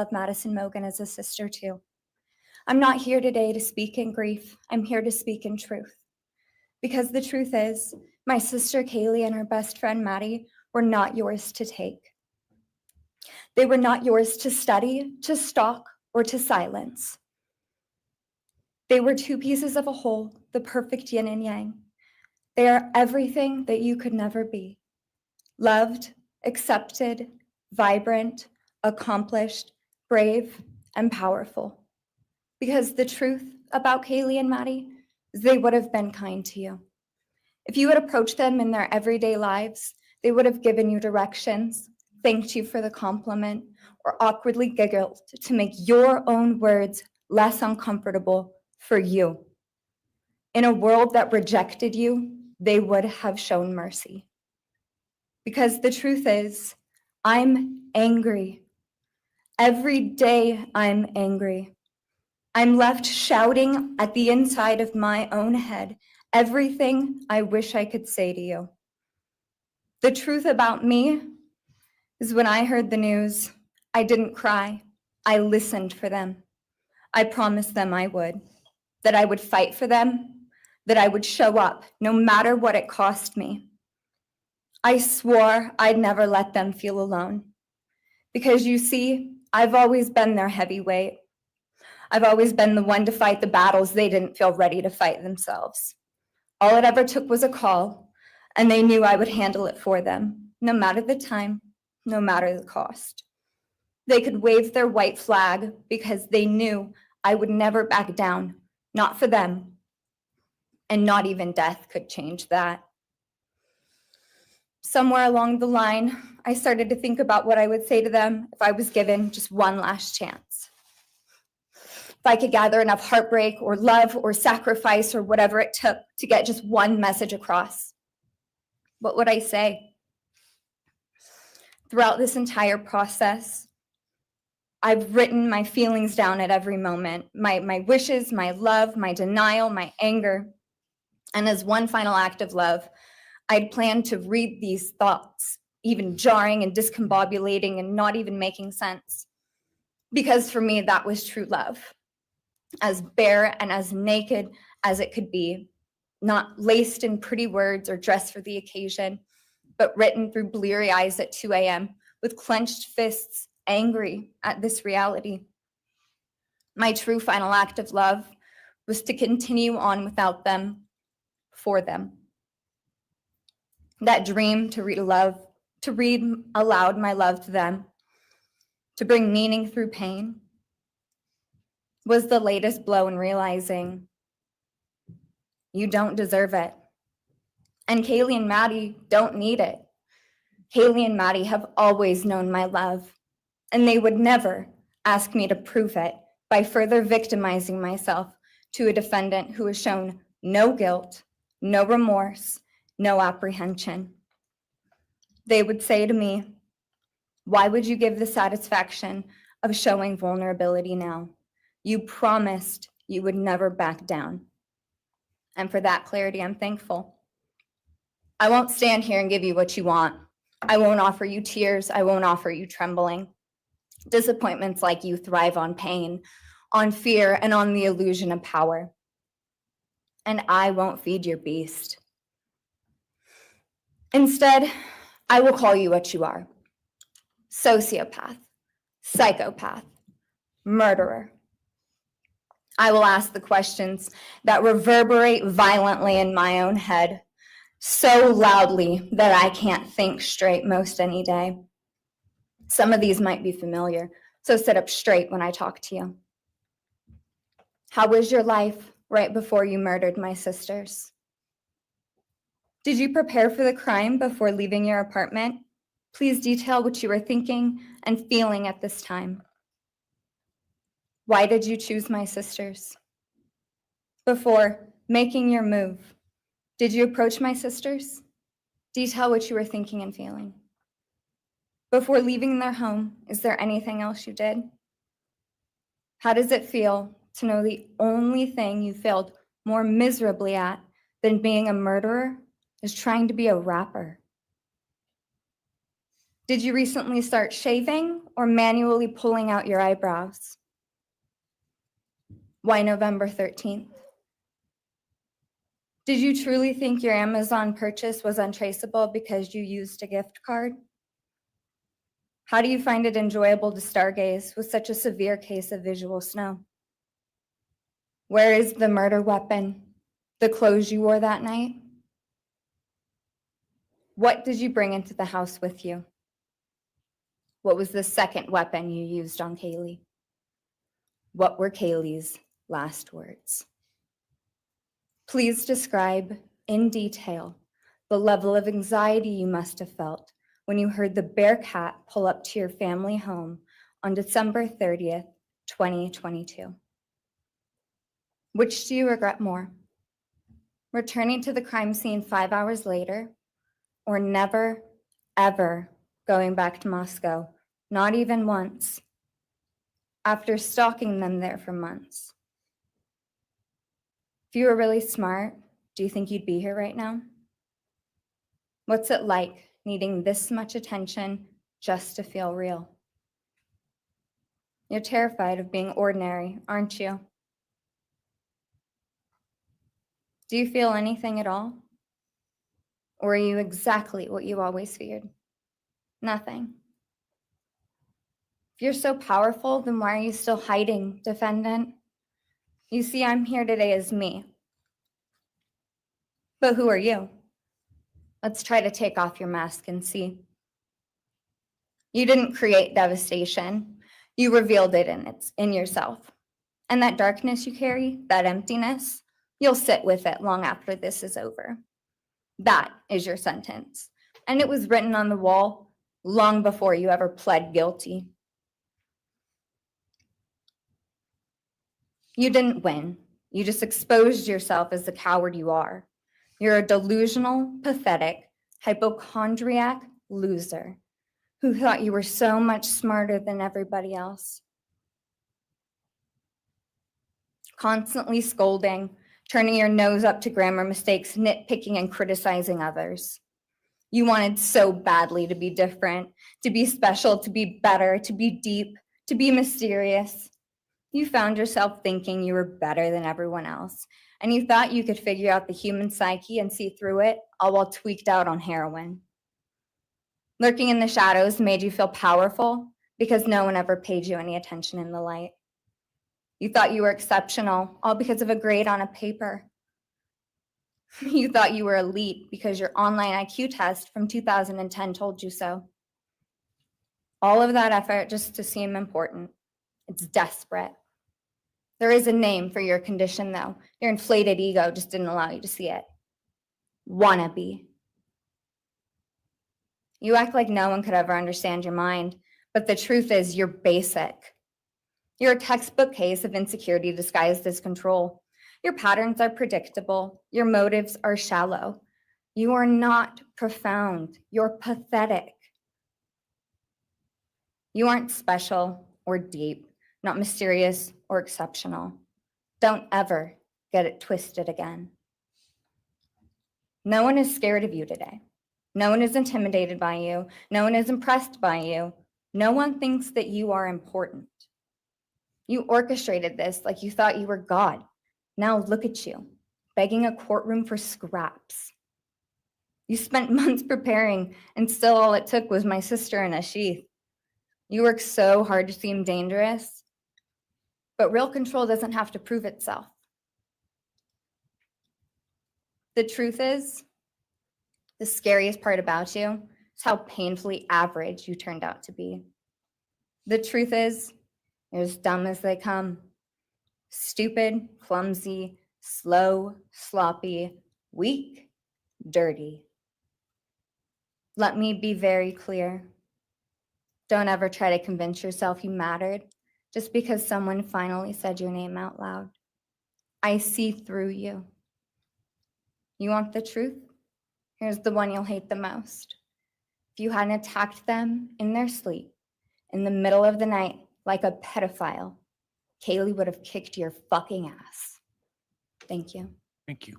love Madison Mogan as a sister too. I'm not here today to speak in grief. I'm here to speak in truth. Because the truth is, my sister Kaylee and her best friend Maddie were not yours to take. They were not yours to study, to stalk, or to silence. They were two pieces of a whole, the perfect yin and yang. They are everything that you could never be. Loved, accepted, vibrant, accomplished, brave, and powerful. Because the truth about Kaylee and Maddie is they would have been kind to you. If you had approached them in their everyday lives, they would have given you directions, thanked you for the compliment, or awkwardly giggled to make your own words less uncomfortable for you. In a world that rejected you, they would have shown mercy. Because the truth is, I'm angry. Every day I'm angry. I'm left shouting at the inside of my own head everything I wish I could say to you. The truth about me is when I heard the news, I didn't cry. I listened for them. I promised them I would, that I would fight for them, that I would show up no matter what it cost me. I swore I'd never let them feel alone. Because you see, I've always been their heavyweight. I've always been the one to fight the battles they didn't feel ready to fight themselves. All it ever took was a call, and they knew I would handle it for them, no matter the time, no matter the cost. They could wave their white flag because they knew I would never back down, not for them, and not even death could change that. Somewhere along the line, I started to think about what I would say to them if I was given just one last chance. If I could gather enough heartbreak or love or sacrifice or whatever it took to get just one message across, what would I say? Throughout this entire process, I've written my feelings down at every moment, my wishes, my love, my denial, my anger. And as one final act of love, I'd planned to read these thoughts, even jarring and discombobulating and not even making sense. Because for me, that was true love. As bare and as naked as it could be, not laced in pretty words or dressed for the occasion, but written through bleary eyes at 2 a.m. with clenched fists, angry at this reality. My true final act of love was to continue on without them, for them. That dream to read aloud my love to them, to bring meaning through pain, was the latest blow in realizing you don't deserve it. And Kaylee and Maddie don't need it. Kaylee and Maddie have always known my love, and they would never ask me to prove it by further victimizing myself to a defendant who has shown no guilt, no remorse, no apprehension. They would say to me, "Why would you give the satisfaction of showing vulnerability now? You promised you would never back down." And for that clarity, I'm thankful. I won't stand here and give you what you want. I won't offer you tears. I won't offer you trembling. Disappointments like you thrive on pain, on fear, and on the illusion of power. And I won't feed your beast. Instead, I will call you what you are: sociopath, psychopath, murderer. I will ask the questions that reverberate violently in my own head, so loudly that I can't think straight most any day. Some of these might be familiar, so sit up straight when I talk to you. How was your life right before you murdered my sisters? Did you prepare for the crime before leaving your apartment? Please detail what you were thinking and feeling at this time. Why did you choose my sisters? Before making your move, did you approach my sisters? Detail what you were thinking and feeling. Before leaving their home, is there anything else you did? How does it feel to know the only thing you failed more miserably at than being a murderer is trying to be a rapper? Did you recently start shaving or manually pulling out your eyebrows? Why November 13th? Did you truly think your Amazon purchase was untraceable because you used a gift card? How do you find it enjoyable to stargaze with such a severe case of visual snow? Where is the murder weapon? The clothes you wore that night? What did you bring into the house with you? What was the second weapon you used on Kaylee? What were Kaylee's last words? Please describe in detail the level of anxiety you must have felt when you heard the Bearcat pull up to your family home on December 30th, 2022. Which do you regret more? Returning to the crime scene 5 hours later, or never, ever going back to Moscow, not even once, after stalking them there for months? If you were really smart, do you think you'd be here right now? What's it like needing this much attention just to feel real? You're terrified of being ordinary, aren't you? Do you feel anything at all? Or are you exactly what you always feared? Nothing. If you're so powerful, then why are you still hiding, defendant? You see, I'm here today as me. But who are you? Let's try to take off your mask and see. You didn't create devastation. You revealed it in yourself. And that darkness you carry, that emptiness, you'll sit with it long after this is over. That is your sentence. And it was written on the wall long before you ever pled guilty. You didn't win. You just exposed yourself as the coward you are. You're a delusional, pathetic, hypochondriac loser who thought you were so much smarter than everybody else. Constantly scolding, turning your nose up to grammar mistakes, nitpicking and criticizing others. You wanted so badly to be different, to be special, to be better, to be deep, to be mysterious. You found yourself thinking you were better than everyone else, and you thought you could figure out the human psyche and see through it, all while tweaked out on heroin. Lurking in the shadows made you feel powerful because no one ever paid you any attention in the light. You thought you were exceptional, all because of a grade on a paper. You thought you were elite because your online IQ test from 2010 told you so. All of that effort just to seem important. It's desperate. There is a name for your condition, though. Your inflated ego just didn't allow you to see it. Wannabe. You act like no one could ever understand your mind, but the truth is you're basic. You're a textbook case of insecurity disguised as control. Your patterns are predictable. Your motives are shallow. You are not profound. You're pathetic. You aren't special or deep, not mysterious or exceptional. Don't ever get it twisted again. No one is scared of you today. No one is intimidated by you. No one is impressed by you. No one thinks that you are important. You orchestrated this like you thought you were God. Now look at you, begging a courtroom for scraps. You spent months preparing, and still all it took was my sister in a sheath. You work so hard to seem dangerous, but real control doesn't have to prove itself. The truth is, the scariest part about you is how painfully average you turned out to be. The truth is, you're as dumb as they come. Stupid, clumsy, slow, sloppy, weak, dirty. Let me be very clear. Don't ever try to convince yourself you mattered just because someone finally said your name out loud. I see through you. You want the truth? Here's the one you'll hate the most. If you hadn't attacked them in their sleep, in the middle of the night, like a pedophile, Kaylee would have kicked your fucking ass. Thank you. Thank you.